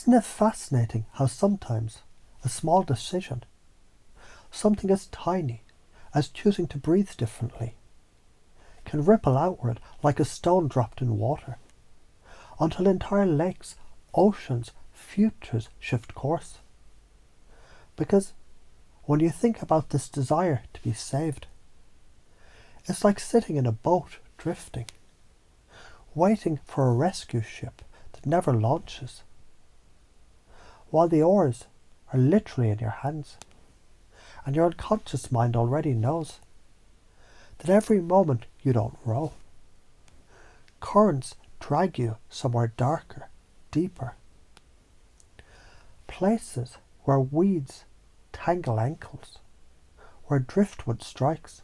Isn't it fascinating how sometimes a small decision, something as tiny as choosing to breathe differently, can ripple outward like a stone dropped in water, until entire lakes, oceans, futures shift course? Because when you think about this desire to be saved, it's like sitting in a boat drifting, waiting for a rescue ship that never launches, while the oars are literally in your hands, and your unconscious mind already knows that every moment you don't row, currents drag you somewhere darker, deeper, places where weeds tangle ankles, where driftwood strikes,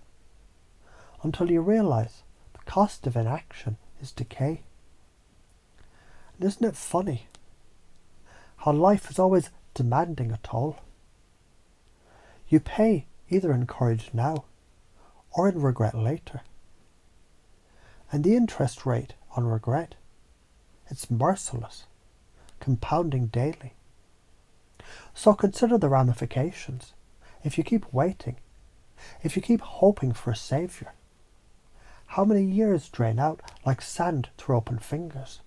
until you realise the cost of inaction is decay. And isn't it funny how life is always demanding a toll? You pay either in courage now or in regret later. And the interest rate on regret, it's merciless, compounding daily. So consider the ramifications. If you keep waiting, if you keep hoping for a saviour, how many years drain out like sand through open fingers?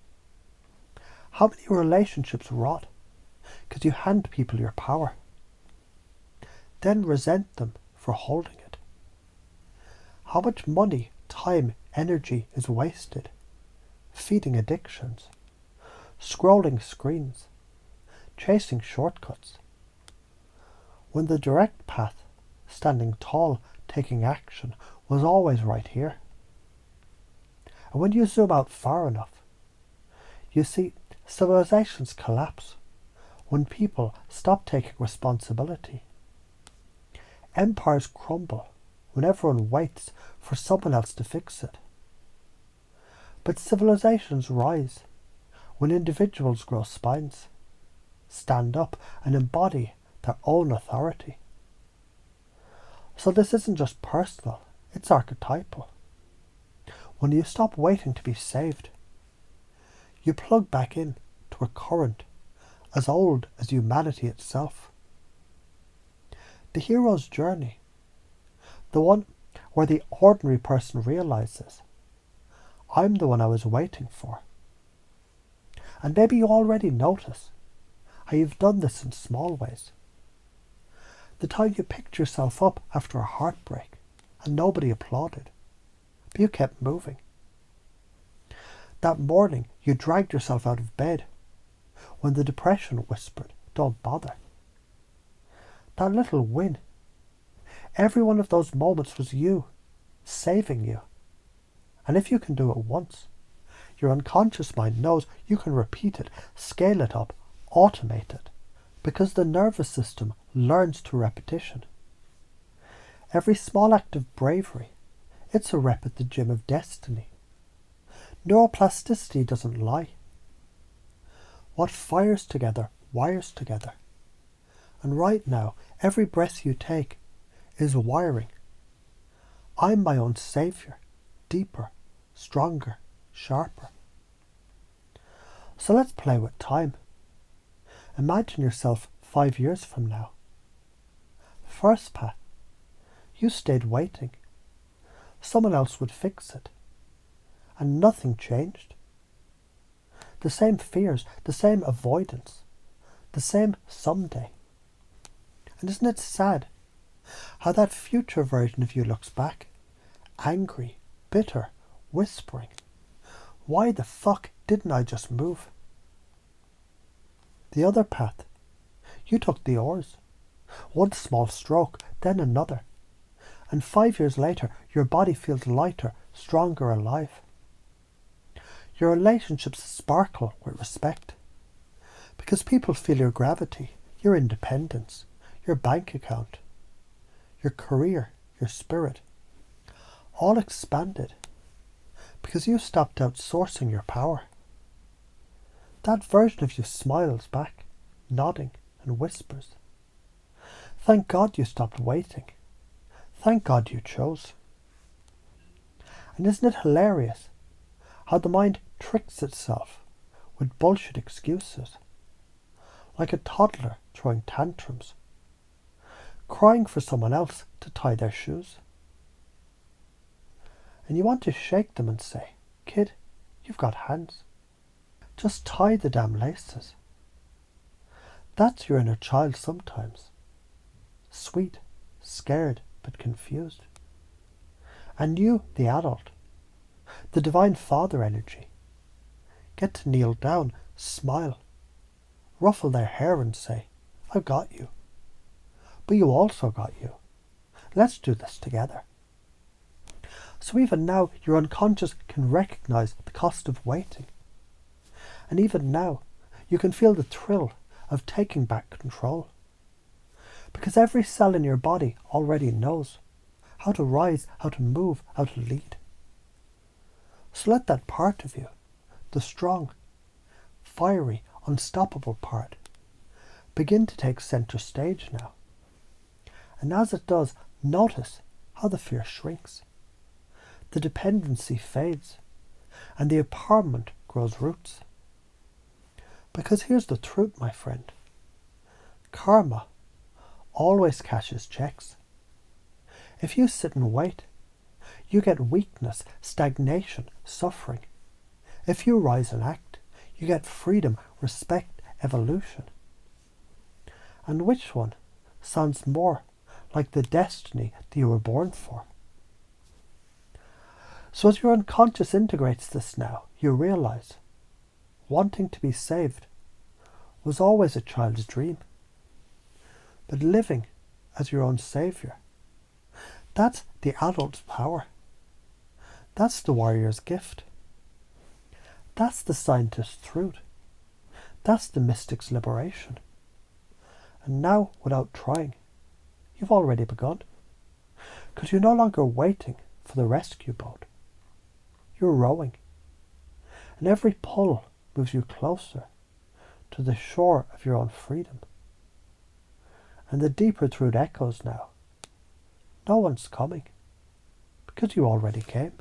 How many relationships rot because you hand people your power, then resent them for holding it? How much money, time, energy is wasted feeding addictions, scrolling screens, chasing shortcuts, when the direct path, standing tall, taking action, was always right here? And when you zoom out far enough, you see civilizations collapse when people stop taking responsibility. Empires crumble when everyone waits for someone else to fix it. But civilizations rise when individuals grow spines, stand up and embody their own authority. So this isn't just personal, it's archetypal. When you stop waiting to be saved, you plug back in to a current as old as humanity itself. The hero's journey, the one where the ordinary person realizes, I'm the one I was waiting for. And maybe you already notice how you've done this in small ways. The time you picked yourself up after a heartbreak and nobody applauded, but you kept moving. That morning you dragged yourself out of bed when the depression whispered, don't bother. That little win, every one of those moments was you, saving you. And if you can do it once, your unconscious mind knows you can repeat it, scale it up, automate it, because the nervous system learns to repetition. Every small act of bravery, it's a rep at the gym of destiny. Neuroplasticity doesn't lie. What fires together, wires together. And right now, every breath you take is wiring. I'm my own saviour, deeper, stronger, sharper. So let's play with time. Imagine yourself 5 years from now. First path, you stayed waiting. Someone else would fix it. And nothing changed. The same fears, the same avoidance, the same someday. And isn't it sad how that future version of you looks back, angry, bitter, whispering, why the fuck didn't I just move? The other path, you took the oars. One small stroke, then another. And 5 years later, your body feels lighter, stronger, alive. Your relationships sparkle with respect. Because people feel your gravity, your independence, your bank account, your career, your spirit, all expanded. Because you stopped outsourcing your power. That version of you smiles back, nodding and whispers. Thank God you stopped waiting. Thank God you chose. And isn't it hilarious how the mind tricks itself with bullshit excuses? like a toddler throwing tantrums, crying for someone else to tie their shoes. And you want to shake them and say, "Kid, you've got hands. Just tie the damn laces." That's your inner child sometimes. Sweet, scared, but confused. And you, the adult, the divine father energy, get to kneel down, smile, ruffle their hair and say, "I've got you. But you also got you. Let's do this together." So even now, your unconscious can recognize the cost of waiting. And even now, you can feel the thrill of taking back control. Because every cell in your body already knows how to rise, how to move, how to lead. So let that part of you, the strong, fiery, unstoppable part, begin to take center stage now. And as it does, notice how the fear shrinks, the dependency fades, and the empowerment grows roots. Because here's the truth, my friend. Karma always cashes checks. If you sit and wait, you get weakness, stagnation, suffering. If you rise and act, you get freedom, respect, evolution. And which one sounds more like the destiny that you were born for? So as your unconscious integrates this now, you realize wanting to be saved was always a child's dream. But living as your own savior, that's the adult's power. That's the warrior's gift. That's the scientist's truth. That's the mystic's liberation. And now, without trying, you've already begun. Because you're no longer waiting for the rescue boat. You're rowing. And every pull moves you closer to the shore of your own freedom. And the deeper truth echoes now. No one's coming, because you already came.